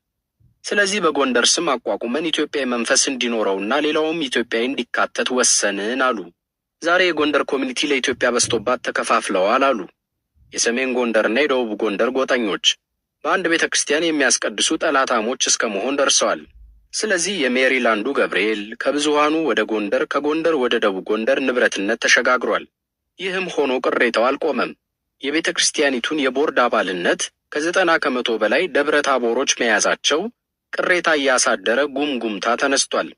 ስለዚህ በጎንደር ስም አቋቁመን ኢትዮጵያዊ መንፈስ እንዲኖረውና ሌላውም ኢትዮጵያዊ እንዲካተት ወሰንን አሉ። ዛሬ የጎንደር ኮሚኒቲ ለኢትዮጵያ በስቶባት ተከፋፍለዋል አሉ። የሰሜን ጎንደርና የደቡብ ጎንደር ጎጠኞች በአንድ ቤተ ክርስቲያን የሚያስቀድሱ ጠላታሞች እስከ መሆን ደርሰዋል። ስለዚህ የሜሪላንዱ ገብርኤል ከብዙሃኑ ወደ ጎንደር፣ ከጎንደር ወደ ደቡብ ጎንደር ንብረትነት ተሸጋግሯል። ይህም ሆኖ ቅሬታው አልቆመም። የቤተ ክርስቲያኒቱን የቦርድ አባልነት ከ90 ከመቶ በላይ ደብረ ታቦሮች መያዛቸው ቅሬታ እያሳደረ ጉምጉምታ ተነስቷል።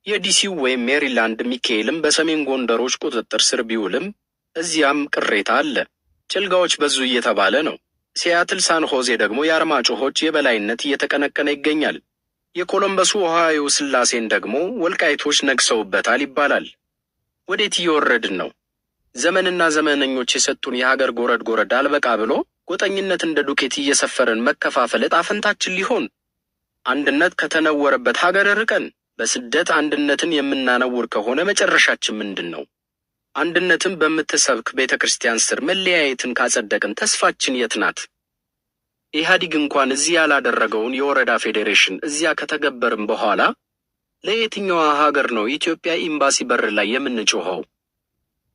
የዲሲው ወይም ሜሪላንድ ሚካኤልም በሰሜን ጎንደሮች ቁጥጥር ስር ቢውልም እዚያም ቅሬታ አለ። ጭልጋዎች በዙ እየተባለ ነው። ሲያትል ሳንሆዜ ደግሞ የአርማጭሆች የበላይነት እየተቀነቀነ ይገኛል። የኮሎምበሱ ኦሃዮ ስላሴን ደግሞ ወልቃይቶች ነግሰውበታል ይባላል። ወዴት እየወረድን ነው? ዘመንና ዘመነኞች የሰጡን የሀገር ጎረድ ጎረድ አልበቃ ብሎ ጎጠኝነት እንደ ዱቄት እየሰፈረን መከፋፈል ዕጣ ፈንታችን ሊሆን፣ አንድነት ከተነወረበት ሀገር ርቀን በስደት አንድነትን የምናነውር ከሆነ መጨረሻችን ምንድን ነው? አንድነትን በምትሰብክ ቤተ ክርስቲያን ስር መለያየትን ካጸደቅን ተስፋችን የት ናት? ኢህአዲግ እንኳን እዚህ ያላደረገውን የወረዳ ፌዴሬሽን እዚያ ከተገበርን በኋላ ለየትኛዋ ሀገር ነው ኢትዮጵያ ኤምባሲ በር ላይ የምንጮኸው?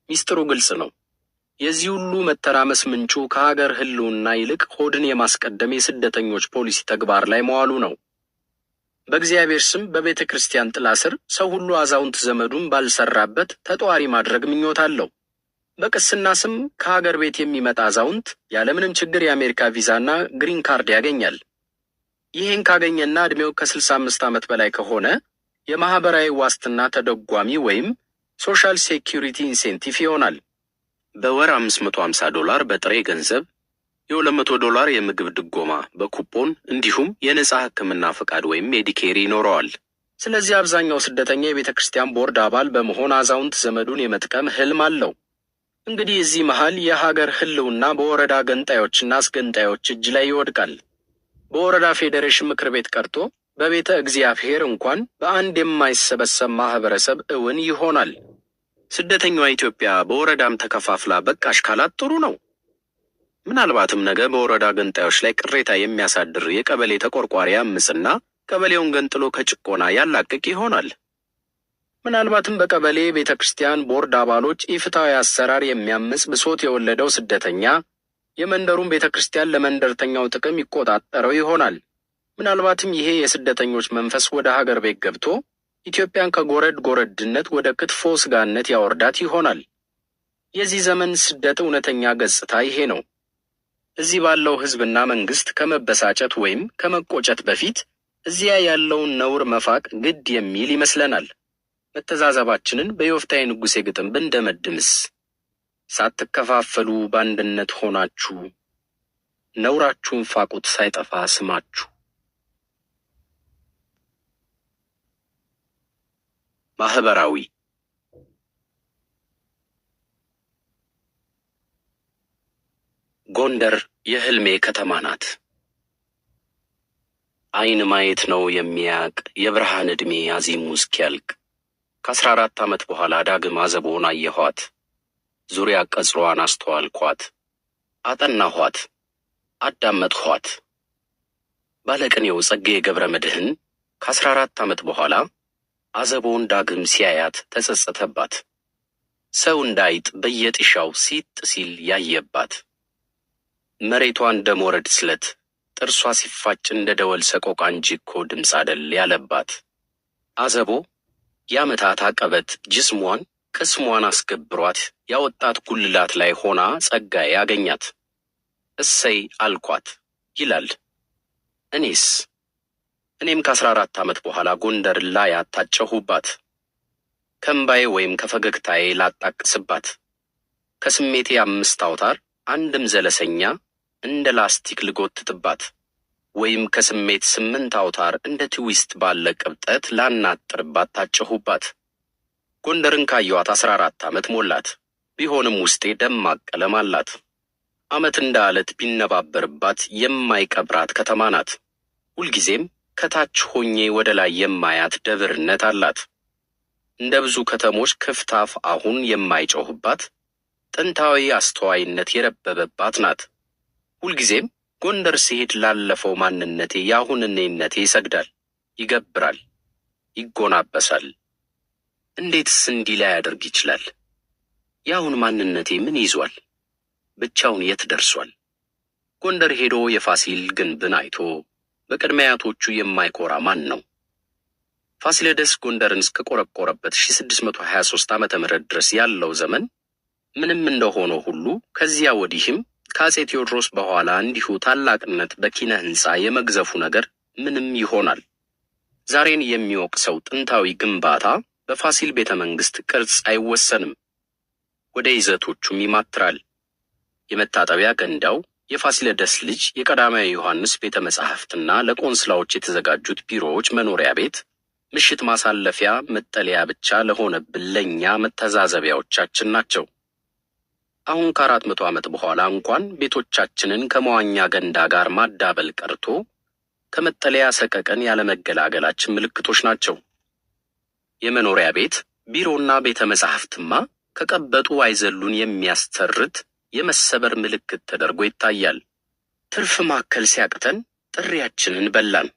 ሚስጥሩ ግልጽ ነው። የዚህ ሁሉ መተራመስ ምንጩ ከሀገር ህልውና ይልቅ ሆድን የማስቀደም የስደተኞች ፖሊሲ ተግባር ላይ መዋሉ ነው። በእግዚአብሔር ስም በቤተ ክርስቲያን ጥላ ስር ሰው ሁሉ አዛውንት ዘመዱን ባልሰራበት ተጧሪ ማድረግ ምኞት አለው። በቅስና ስም ከሀገር ቤት የሚመጣ አዛውንት ያለምንም ችግር የአሜሪካ ቪዛና ግሪን ካርድ ያገኛል። ይህን ካገኘና ዕድሜው ከ65 ዓመት በላይ ከሆነ የማህበራዊ ዋስትና ተደጓሚ ወይም ሶሻል ሴኪዩሪቲ ኢንሴንቲቭ ይሆናል። በወር $550 በጥሬ ገንዘብ፣ $200 የምግብ ድጎማ በኩፖን እንዲሁም የነጻ ሕክምና ፈቃድ ወይም ሜዲኬር ይኖረዋል። ስለዚህ አብዛኛው ስደተኛ የቤተ ክርስቲያን ቦርድ አባል በመሆን አዛውንት ዘመዱን የመጥቀም ህልም አለው። እንግዲህ እዚህ መሃል የሀገር ህልውና በወረዳ ገንጣዮችና አስገንጣዮች እጅ ላይ ይወድቃል። በወረዳ ፌዴሬሽን ምክር ቤት ቀርቶ በቤተ እግዚአብሔር እንኳን በአንድ የማይሰበሰብ ማህበረሰብ እውን ይሆናል። ስደተኛዋ ኢትዮጵያ በወረዳም ተከፋፍላ በቃሽ ካላት ጥሩ ነው። ምናልባትም ነገ በወረዳ ገንጣዮች ላይ ቅሬታ የሚያሳድር የቀበሌ ተቆርቋሪ አምፅና ቀበሌውን ገንጥሎ ከጭቆና ያላቅቅ ይሆናል። ምናልባትም በቀበሌ ቤተ ክርስቲያን ቦርድ አባሎች ኢፍትሐዊ አሰራር የሚያምፅ ብሶት የወለደው ስደተኛ የመንደሩን ቤተ ክርስቲያን ለመንደርተኛው ጥቅም ይቆጣጠረው ይሆናል። ምናልባትም ይሄ የስደተኞች መንፈስ ወደ ሀገር ቤት ገብቶ ኢትዮጵያን ከጎረድ ጎረድነት ወደ ክትፎ ስጋነት ያወርዳት ይሆናል። የዚህ ዘመን ስደት እውነተኛ ገጽታ ይሄ ነው። እዚህ ባለው ህዝብና መንግስት ከመበሳጨት ወይም ከመቆጨት በፊት እዚያ ያለውን ነውር መፋቅ ግድ የሚል ይመስለናል። መተዛዘባችንን በዮፍታሔ ንጉሴ ግጥም ብንደመድምስ? ሳትከፋፈሉ በአንድነት ሆናችሁ ነውራችሁን ፋቁት ሳይጠፋ ስማችሁ። ማህበራዊ ጎንደር የህልሜ ከተማ ናት። አይን ማየት ነው የሚያቅ የብርሃን ዕድሜ አዚሙ እስኪያልቅ። ከ14 ዓመት በኋላ ዳግም አዘቦን አየኋት። ዙሪያ ቀጽሯን አስተዋልኳት። አጠናኋት፣ አዳመጥኋት። ባለቅኔው ጸጋዬ ገብረ መድኅን ከ14 ዓመት በኋላ አዘቦን ዳግም ሲያያት ተጸጸተባት። ሰው እንዳይጥ በየጥሻው ሲጥ ሲል ያየባት። መሬቷ እንደ ሞረድ ስለት፣ ጥርሷ ሲፋጭ እንደ ደወል ሰቆቃ እንጂ እኮ ድምፅ አደል ያለባት። አዘቦ የዓመታት አቀበት ጅስሟን ቅስሟን አስገብሯት ያወጣት ጉልላት ላይ ሆና ጸጋዬ ያገኛት። እሰይ አልኳት ይላል። እኔም ከ14 ዓመት በኋላ ጎንደር ላይ አታጨሁባት። ከእምባዬ ወይም ከፈገግታዬ ላጣቅስባት። ከስሜቴ 5 አውታር አንድም ዘለሰኛ እንደ ላስቲክ ልጎትትባት፣ ወይም ከስሜት 8 አውታር እንደ ትዊስት ባለ ቅብጠት ላናጥርባት ታጨሁባት። ጎንደርን ካየኋት 14 ዓመት ሞላት። ቢሆንም ውስጤ ደማቅ ቀለም አላት። ዓመት እንደ አለት ቢነባበርባት የማይቀብራት ከተማ ናት። ሁልጊዜም ከታች ሆኜ ወደ ላይ የማያት ደብርነት አላት። እንደ ብዙ ከተሞች ክፍት አፍ አሁን የማይጮህባት ጥንታዊ አስተዋይነት የረበበባት ናት። ሁልጊዜም ጎንደር ሲሄድ ላለፈው ማንነቴ የአሁን እኔነቴ ይሰግዳል፣ ይገብራል፣ ይጎናበሳል። እንዴትስ እንዲህ ላይ ያደርግ ይችላል? የአሁን ማንነቴ ምን ይዟል? ብቻውን የት ደርሷል? ጎንደር ሄዶ የፋሲል ግንብን አይቶ በቅድሚያቶቹ የማይኮራ ማን ነው? ፋሲለደስ ጎንደርን እስከቆረቆረበት 1623 ዓመተ ምህረት ድረስ ያለው ዘመን ምንም እንደሆነ ሁሉ ከዚያ ወዲህም ከአፄ ቴዎድሮስ በኋላ እንዲሁ ታላቅነት በኪነ ሕንፃ የመግዘፉ ነገር ምንም ይሆናል። ዛሬን የሚወቅሰው ጥንታዊ ግንባታ በፋሲል ቤተ መንግሥት ቅርጽ አይወሰንም፣ ወደ ይዘቶቹም ይማትራል። የመታጠቢያ ገንዳው የፋሲለደስ ልጅ የቀዳማዊ ዮሐንስ ቤተ መጻሕፍትና ለቆንስላዎች የተዘጋጁት ቢሮዎች መኖሪያ ቤት ምሽት ማሳለፊያ መጠለያ ብቻ ለሆነብን ለእኛ መተዛዘቢያዎቻችን ናቸው። አሁን ከ400 ዓመት በኋላ እንኳን ቤቶቻችንን ከመዋኛ ገንዳ ጋር ማዳበል ቀርቶ ከመጠለያ ሰቀቀን ያለመገላገላችን ምልክቶች ናቸው። የመኖሪያ ቤት ቢሮና ቤተ መጻሕፍትማ ከቀበጡ አይዘሉን የሚያስተርት የመሰበር ምልክት ተደርጎ ይታያል። ትርፍ ማከል ሲያቅተን ጥሪያችንን በላን።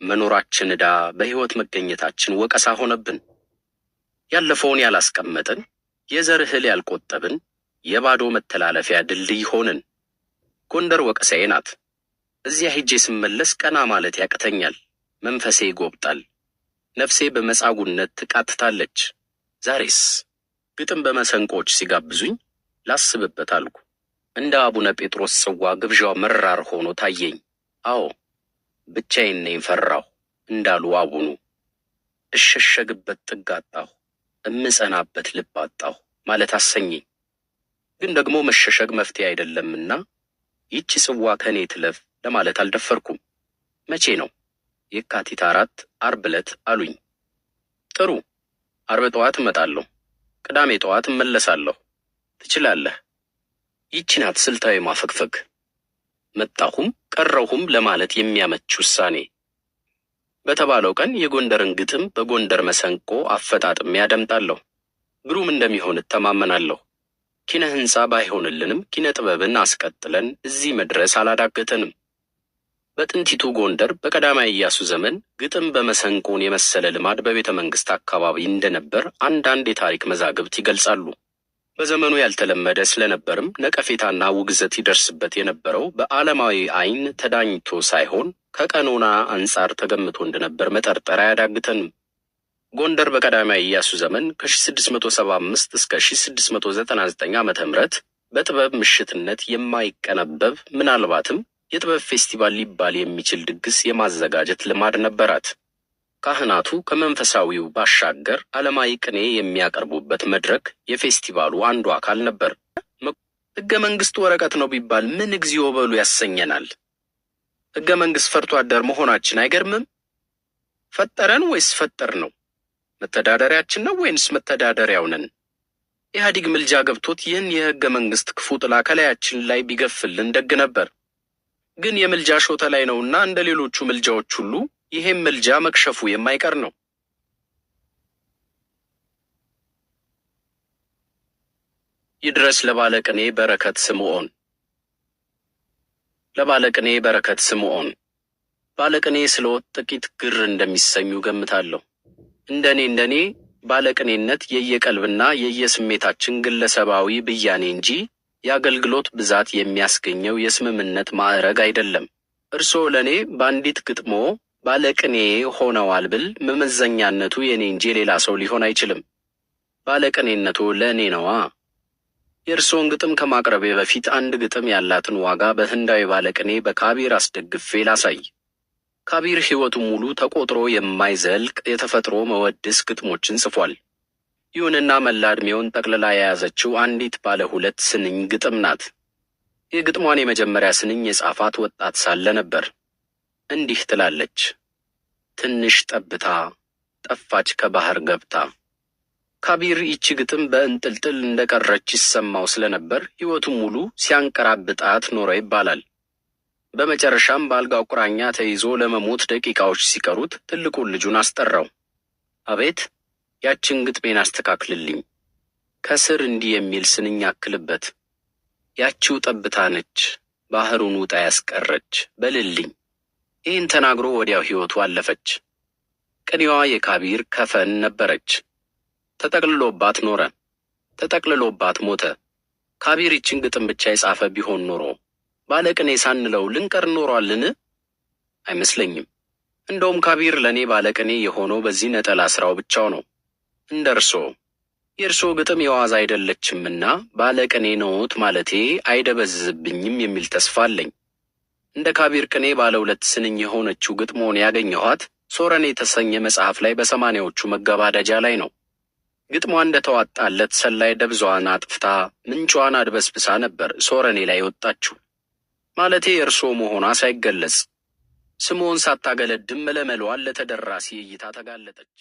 መኖራችን ዕዳ፣ በሕይወት መገኘታችን ወቀሳ ሆነብን። ያለፈውን ያላስቀመጥን፣ የዘር እህል ያልቆጠብን፣ የባዶ መተላለፊያ ድልድይ ሆንን። ጎንደር ወቀሳዬ ናት። እዚያ ሄጄ ስመለስ ቀና ማለት ያቅተኛል። መንፈሴ ይጎብጣል። ነፍሴ በመጻጉነት ትቃትታለች። ዛሬስ ግጥም በመሰንቆች ሲጋብዙኝ ላስብበት አልኩ። እንደ አቡነ ጴጥሮስ ጽዋ ግብዣው መራር ሆኖ ታየኝ። አዎ ብቻዬን ነኝ ፈራሁ እንዳሉ አቡኑ። እሸሸግበት ጥግ አጣሁ፣ እምጸናበት ልብ አጣሁ ማለት አሰኘኝ። ግን ደግሞ መሸሸግ መፍትሄ አይደለምና ይቺ ጽዋ ከኔ ትለፍ ለማለት አልደፈርኩም። መቼ ነው? የካቲት 4 ዓርብ ዕለት አሉኝ። ጥሩ፣ ዓርብ ጠዋት እመጣለሁ፣ ቅዳሜ ጠዋት እመለሳለሁ። ትችላለህ። ይቺ ናት ስልታዊ ማፈግፈግ። መጣሁም ቀረሁም ለማለት የሚያመች ውሳኔ። በተባለው ቀን የጎንደርን ግጥም በጎንደር መሰንቆ አፈጣጥሜ ያደምጣለሁ። ግሩም እንደሚሆን እተማመናለሁ። ኪነ ሕንፃ ባይሆንልንም ኪነ ጥበብን አስቀጥለን እዚህ መድረስ አላዳገተንም። በጥንቲቱ ጎንደር በቀዳማዊ ኢያሱ ዘመን ግጥም በመሰንቆን የመሰለ ልማድ በቤተ መንግሥት አካባቢ እንደነበር አንዳንድ የታሪክ መዛግብት ይገልጻሉ። በዘመኑ ያልተለመደ ስለነበርም ነቀፌታና ውግዘት ይደርስበት የነበረው በዓለማዊ ዓይን ተዳኝቶ ሳይሆን ከቀኖና አንጻር ተገምቶ እንደነበር መጠርጠር አያዳግተንም። ጎንደር በቀዳማዊ ኢያሱ ዘመን ከ1675 እስከ 1699 ዓመተ ምህረት በጥበብ ምሽትነት የማይቀነበብ ምናልባትም የጥበብ ፌስቲቫል ሊባል የሚችል ድግስ የማዘጋጀት ልማድ ነበራት። ካህናቱ ከመንፈሳዊው ባሻገር ዓለማዊ ቅኔ የሚያቀርቡበት መድረክ የፌስቲቫሉ አንዱ አካል ነበር። ሕገ መንግሥት ወረቀት ነው ቢባል ምን እግዚኦ በሉ ያሰኘናል። ሕገ መንግሥት ፈርቶ አደር መሆናችን አይገርምም? ፈጠረን ወይስ ፈጠር ነው? መተዳደሪያችን ነው ወይንስ መተዳደሪያው ነን? ኢህአዲግ ምልጃ ገብቶት ይህን የሕገ መንግሥት ክፉ ጥላ ከላያችን ላይ ቢገፍልን ደግ ነበር። ግን የምልጃ ሾተ ላይ ነውና እንደ ሌሎቹ ምልጃዎች ሁሉ ይሄም ምልጃ መክሸፉ የማይቀር ነው። ይድረስ ለባለቅኔ በረከት ስምዖን። ለባለቅኔ በረከት ስምዖን ባለቅኔ ስለወጥ ጥቂት ግር እንደሚሰኙ ገምታለሁ። እንደኔ ባለቅኔነት የየቀልብና የየስሜታችን ግለሰባዊ ብያኔ እንጂ የአገልግሎት ብዛት የሚያስገኘው የስምምነት ማዕረግ አይደለም። እርስዎ ለእኔ በአንዲት ግጥሞ ባለቅኔ ሆነዋል ብል መመዘኛነቱ የኔ እንጂ ሌላ ሰው ሊሆን አይችልም። ባለቅኔነቱ ለእኔ ነዋ። የእርስዎን ግጥም ከማቅረቤ በፊት አንድ ግጥም ያላትን ዋጋ በህንዳዊ ባለቅኔ በካቢር አስደግፌ ላሳይ። ካቢር ሕይወቱን ሙሉ ተቆጥሮ የማይዘልቅ የተፈጥሮ መወድስ ግጥሞችን ጽፏል። ይሁንና መላ ዕድሜውን ጠቅልላ የያዘችው አንዲት ባለ 2 ስንኝ ግጥም ናት። የግጥሟን የመጀመሪያ ስንኝ የጻፋት ወጣት ሳለ ነበር። እንዲህ ትላለች። ትንሽ ጠብታ ጠፋች ከባህር ገብታ። ካቢር ይቺ ግጥም በእንጥልጥል እንደቀረች ይሰማው ስለነበር ሕይወቱን ሙሉ ሲያንቀራብጣት ኖረ ይባላል። በመጨረሻም በአልጋው ቁራኛ ተይዞ ለመሞት ደቂቃዎች ሲቀሩት ትልቁን ልጁን አስጠራው። አቤት ያችን ግጥሜን አስተካክልልኝ፣ ከስር እንዲህ የሚል ስንኝ አክልበት፣ ያቺው ጠብታ ነች ባህሩን ውጣ ያስቀረች በልልኝ። ይህን ተናግሮ ወዲያው ሕይወቱ አለፈች። ቅኔዋ የካቢር ከፈን ነበረች። ተጠቅልሎባት ኖረ፣ ተጠቅልሎባት ሞተ። ካቢር ይችን ግጥም ብቻ የጻፈ ቢሆን ኖሮ ባለቅኔ ሳንለው ልንቀር ኖሯልን? አይመስለኝም። እንደውም ካቢር ለእኔ ባለቅኔ የሆነው በዚህ ነጠላ ሥራው ብቻው ነው። እንደ የእርሶ ግጥም የዋዛ አይደለችምና ባለቅኔ ነዎት ማለቴ አይደበዝብኝም የሚል ተስፋ አለኝ። እንደ ካቢር ቅኔ ባለ 2 ስንኝ የሆነችው ግጥሞን ያገኘኋት ሶረኔ የተሰኘ መጽሐፍ ላይ በ80ዎቹ መገባደጃ ላይ ነው። ግጥሟ እንደተዋጣለት ሰላይ ደብዛዋን አጥፍታ ምንጯን አድበስብሳ ነበር ሶረኔ ላይ ወጣችው። ማለቴ የእርሶ መሆኗ ሳይገለጽ ስምዖን ሳታገለድም መለመሏን ለተደራሲ እይታ ተጋለጠች።